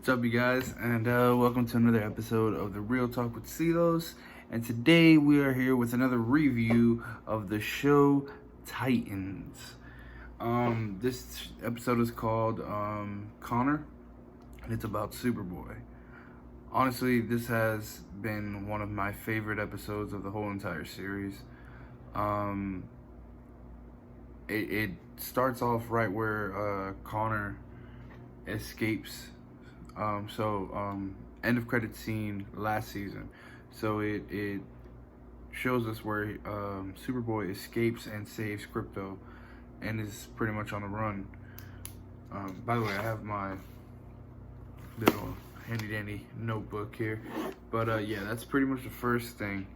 What's up, you guys, and welcome to another episode of the Real Talk with Silos. And today we are here with another review of the show Titans. This episode is called Connor, and it's about Superboy. Honestly, this has been one of my favorite episodes of the whole entire series. It starts off right where Connor escapes. End of credit scene last season. So it shows us where Superboy escapes and saves Krypto and is pretty much on the run. By the way, I have my little handy dandy notebook here. But yeah, that's pretty much the first thing.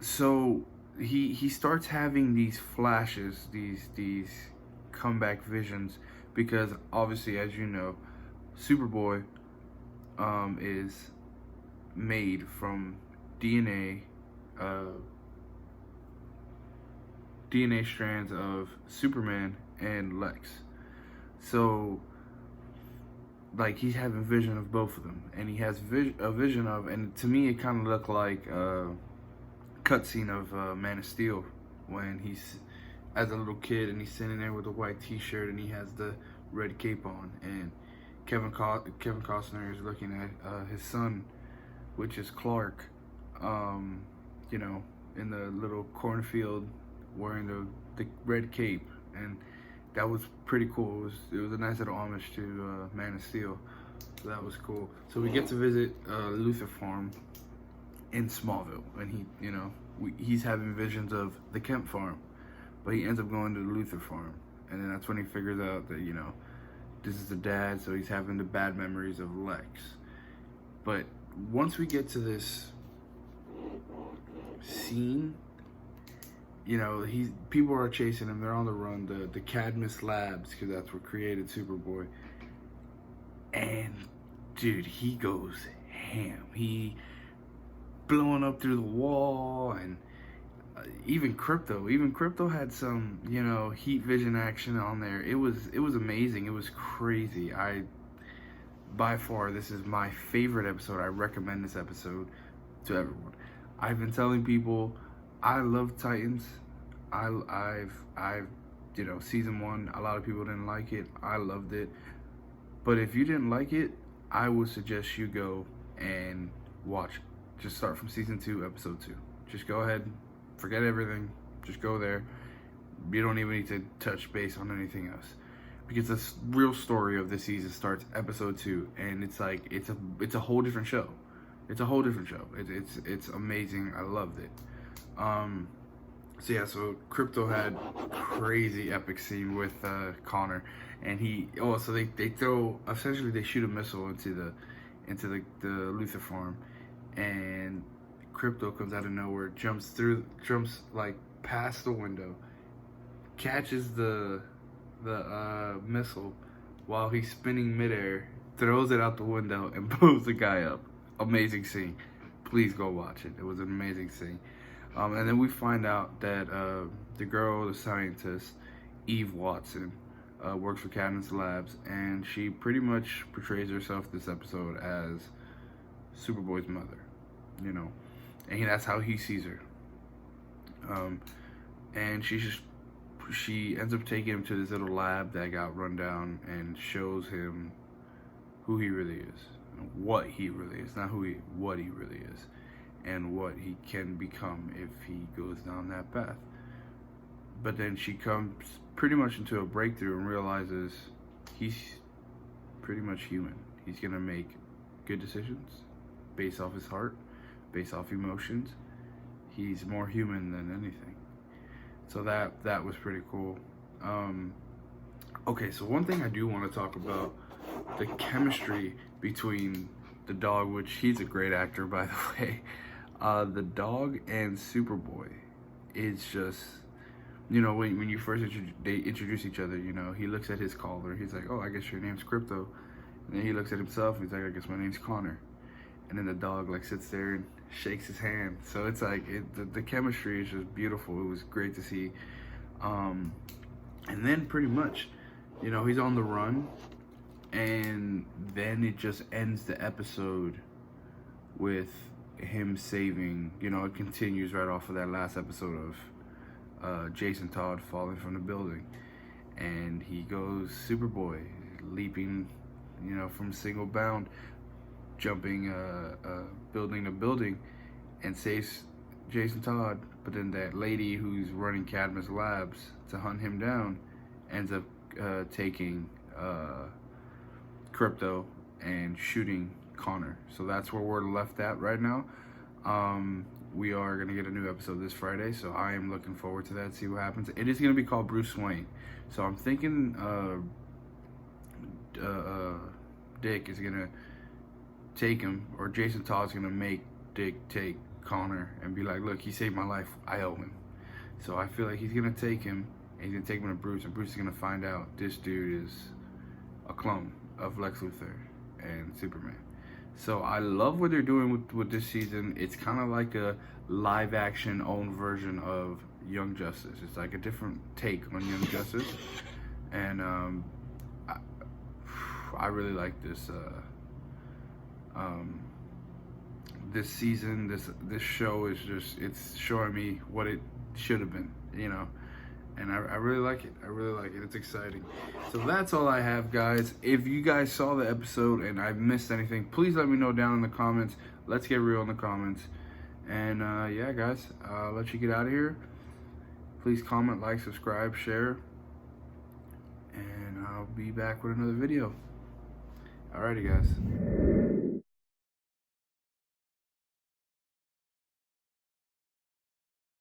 So he starts having these flashes, these comeback visions, because obviously, as you know, Superboy is made from DNA strands of Superman and Lex. So like he's having vision of both of them, and he has a vision of, and to me it kind of looked like a cutscene of Man of Steel when he's as a little kid and he's sitting there with a white t-shirt and he has the red cape on, and Kevin Costner is looking at his son, which is Clark, in the little cornfield wearing the red cape, and that was pretty cool. It was a nice little homage to Man of Steel, so that was cool. So we get to visit Luthor Farm in Smallville, and he's having visions of the Kent Farm, but he ends up going to the Luthor Farm, and then that's when he figures out that this is the dad, so he's having the bad memories of Lex. But once we get to this scene, people are chasing him. They're on the run. The Cadmus Labs, because that's what created Superboy. And dude, he goes ham. He blowing up through the wall, and even Krypto had some heat vision action on there. It was amazing. It was crazy. By far, this is my favorite episode. I recommend this episode to everyone. I've been telling people I love Titans. I've season 1, a lot of people didn't like it. I loved it. But if you didn't like it, I would suggest you go and watch. Just start from season 2, episode 2. Just go ahead, forget everything. Just go there. You don't even need to touch base on anything else, because the real story of this season starts episode 2, and it's like it's a whole different show. It's a whole different show. It's amazing. I loved it. So Krypto had crazy epic scene with Connor, and they throw, essentially they shoot a missile into the Luthor Farm, and Krypto comes out of nowhere, jumps like past the window, catches the missile while he's spinning midair, throws it out the window, and blows the guy up. Amazing scene. Please go watch it. It was an amazing scene. And then we find out that the girl, the scientist, Eve Watson, works for Cadmus Labs, and she pretty much portrays herself this episode as Superboy's mother, and that's how he sees her. And she ends up taking him to this little lab that got run down, and shows him who he really is, what he really is, not what he really is, and what he can become if he goes down that path. But then she comes pretty much into a breakthrough and realizes he's pretty much human. He's gonna make good decisions based off his heart, based off emotions. He's more human than anything. So that was pretty cool. Okay, so one thing I do want to talk about, the chemistry between the dog, which he's a great actor, by the way. The dog and Superboy is just, when you first they introduce each other, he looks at his collar. He's like, oh, I guess your name's Krypto. And then he looks at himself. He's like, I guess my name's Connor. And then the dog sits there and shakes his hand. So it's like the chemistry is just beautiful. It was great to see. And then pretty much you know, he's on the run, and then it just ends the episode with him saving, you know, it continues right off of that last episode of Jason Todd falling from the building, and he goes Superboy, leaping, you know, from single bound, jumping building to building, and saves Jason Todd. But then that lady who's running Cadmus Labs to hunt him down ends up taking Crypto and shooting Connor. So that's where we're left at right now. We are going to get a new episode this Friday, so I am looking forward to that, see what happens. It is going to be called Bruce Wayne. So I'm thinking Dick is going to take him, or Jason Todd's going to make Dick take Connor and be like, look, he saved my life, I owe him. So I feel like he's going to take him, and he's going to take him to Bruce, and Bruce is going to find out this dude is a clone of Lex Luthor and Superman. So I love what they're doing with this season. It's kind of like a live action own version of Young Justice. It's like a different take on Young Justice. And I really like this this season. This show is just, it's showing me what it should have been, you know. And I really like it. I really like it. It's exciting. So that's all I have, guys. If you guys saw the episode and I missed anything, please let me know down in the comments. Let's get real in the comments. And yeah, guys, I'll let you get out of here. Please comment, like, subscribe, share. And I'll be back with another video. Alrighty, guys.